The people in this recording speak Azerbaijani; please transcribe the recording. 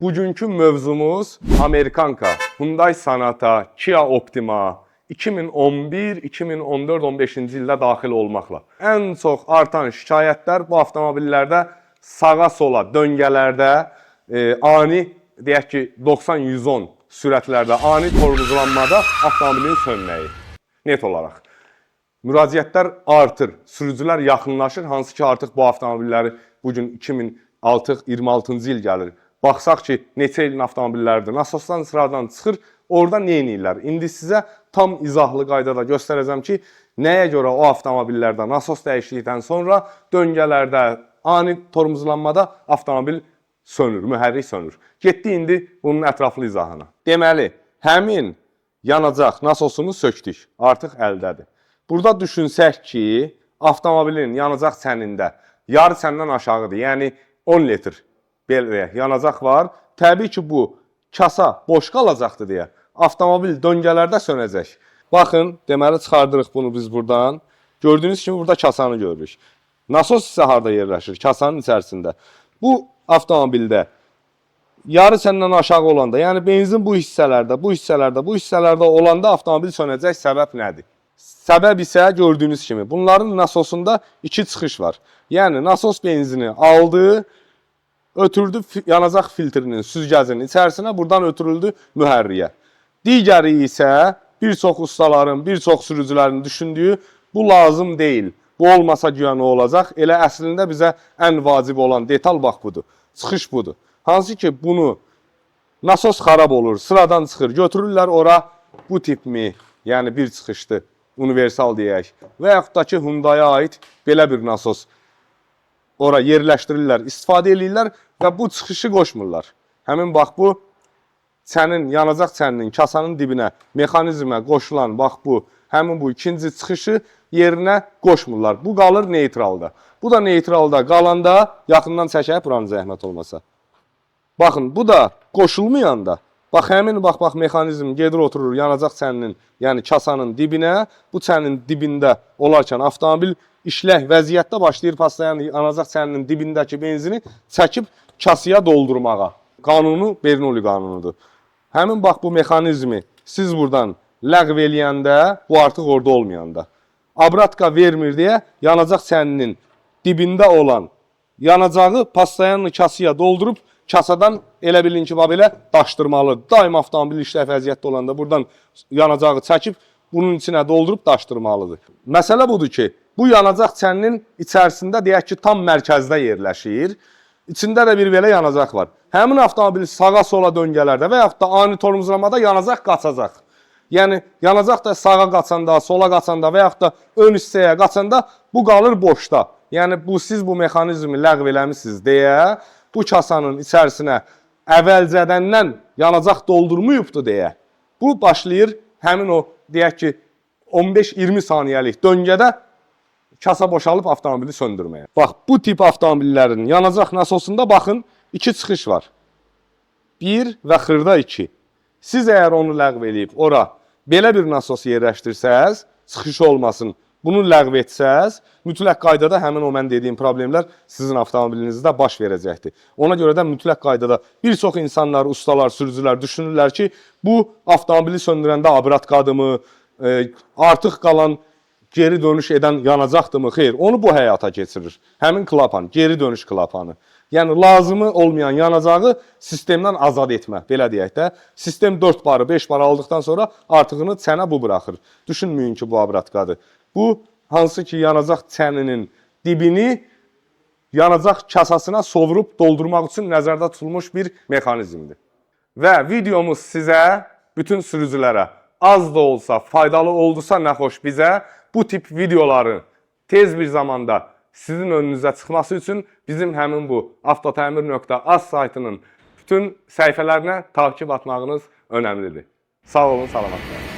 Bugünkü mövzumuz Amerikanka, Hyundai Sonata, Kia Optima 2011, 2014, 15-ci ildə daxil olmaqla. Ən çox artan şikayətlər bu avtomobillərdə sağa-sola döngələrdə ani, deyək ki, 90-110 sürətlərdə ani tormozlanmada avtomobilin sönməyi. Net olaraq. Müraciətlər artır, sürücülər yaxınlaşır, hansı ki artıq bu avtomobilləri bugün 2026-cı il gəlir. Baxsaq ki, neçə ilin avtomobilləridir, nasosdan sıradan çıxır, orada nə edirlər? İndi sizə tam izahlı qaydada göstərəcəm ki, nəyə görə o avtomobillərdə nasos dəyişdikdən sonra döngələrdə, ani tormozlanmada avtomobil sönür, mühərrik sönür. Getdi indi bunun ətraflı izahına. Deməli, həmin yanacaq nasosunu söktük, artıq əldədir. Burada düşünsək ki, avtomobilin yanacaq çənində yarı çəndən aşağıdır, yəni 10 litr. Belə yanacaq var. Təbii ki, bu kasa boş qalacaqdır deyə avtomobil döngələrdə sönəcək. Baxın, deməli çıxardırıq bunu biz buradan. Gördüyünüz kimi burada kasanı görürük. Nasos isə harada yerləşir? Kasanın içərisində. Bu avtomobildə yarı çəndən aşağı olanda, yəni benzin bu hissələrdə olanda avtomobil sönəcək. Səbəb nədir? Səbəb isə gördüyünüz kimi bunların nasosunda iki çıxış var. Yəni nasos benzini aldı, ötürdü yanacaq filtrinin, süzgəcinin içərisinə, buradan ötürüldü mühərriyə. Digəri isə bir çox ustaların, bir çox sürücülərin düşündüyü bu lazım deyil. Bu olmasa güya nə olacaq? Elə əslində bizə ən vacib olan detal bax budur. Çıxış budur. Hansı ki bunu nasos xarab olur, sıradan çıxır, götürürlər ora bu tipmi, yəni bir çıxışdır, universal deyək. Və yaxud da ki Hyundai'ya aid belə bir nasos ora yerləşdirirlər, istifadə edirlər və bu çıxışı qoşmurlar. Həmin bax bu çənin, yanacaq çəninin, kasanın dibinə, mexanizmə qoşulan bax bu, həmin bu ikinci çıxışı yerinə qoşmurlar. Bu qalır neytralda. Bu da neytralda qalanda, yaxından çəkək buranın zəhmət olmasa. Baxın, bu da qoşulmayanda, bax həmin bax mexanizm gedir oturur yanacaq çəninin, yəni kasanın dibinə, bu çənin dibində olarkən avtomobil işlək vəziyyətdə başlayır paslayan yanacaq çəninin dibindəki benzini çəkib kasaya doldurmağa. Qanunu Bernoulli qanunudur. Həmin bax bu mexanizmi siz buradan ləğv eləyəndə, bu artıq orada olmayanda. Abratka vermir deyə yanacaq çəninin dibində olan yanacağı paslayanı kasaya doldurub kasadan elə bilin ki, belə daşdırmalı. Daim avtomobil işlək vəziyyətdə olanda buradan yanacağı çəkib bunun içinə doldurub daşdırmalıdır. Məsələ budur ki, bu yanacaq çəninin içərisində deyək ki, tam mərkəzdə yerləşir. İçində də bir belə yanacaq var. Həmin avtomobil sağa-sola döngələrdə və yaxud da ani tormozlamada yanacaq qaçacaq. Yəni, yanacaq da sağa qaçanda, sola qaçanda və yaxud da ön hissəyə qaçanda bu qalır boşda. Yəni, siz bu mexanizmi ləğv eləmişsiniz deyə bu kasanın içərisinə əvvəlcədəndən yanacaq doldurmayıbdır deyə bu başlayır həmin o, deyək ki, 15-20 saniyəlik döngədə kasa boşalıb avtomobili söndürməyə. Bax, bu tip avtomobillərin yanacaq nasosunda baxın, iki çıxış var. Bir və xırda iki. Siz əgər onu ləğv eləyib, ora belə bir nasos yerləşdirsəz, çıxışı olmasın, bunu ləğv etsəz, mütləq qaydada həmin o mən dediyim problemlər sizin avtomobilinizdə baş verəcəkdir. Ona görə də mütləq qaydada bir çox insanlar, ustalar, sürücülər düşünürlər ki, bu avtomobili söndürəndə abratqadımı, artıq qalan geri dönüş edən yanacaqdırmı? Xeyr, onu bu həyata keçirir. Həmin klapan, geri dönüş klapanı. Yəni, lazımı olmayan yanacağı sistemdən azad etmə, belə deyək də. Sistem 4 barı, 5 barı aldıqdan sonra artığını çənə bu buraxır. Düşünməyin ki, bu abratqadır. Bu, hansı ki yanacaq çəninin dibini yanacaq kasasına sovurub doldurmaq üçün nəzərdə tutulmuş bir mexanizmdir. Və videomuz sizə, bütün sürücülərə az da olsa, faydalı oldusa nə xoş bizə, bu tip videoları tez bir zamanda sizin önünüzə çıxması üçün bizim həmin bu avtotəmir.az saytının bütün səhifələrinə takib atmağınız önəmlidir. Sağ olun, salamat qalın.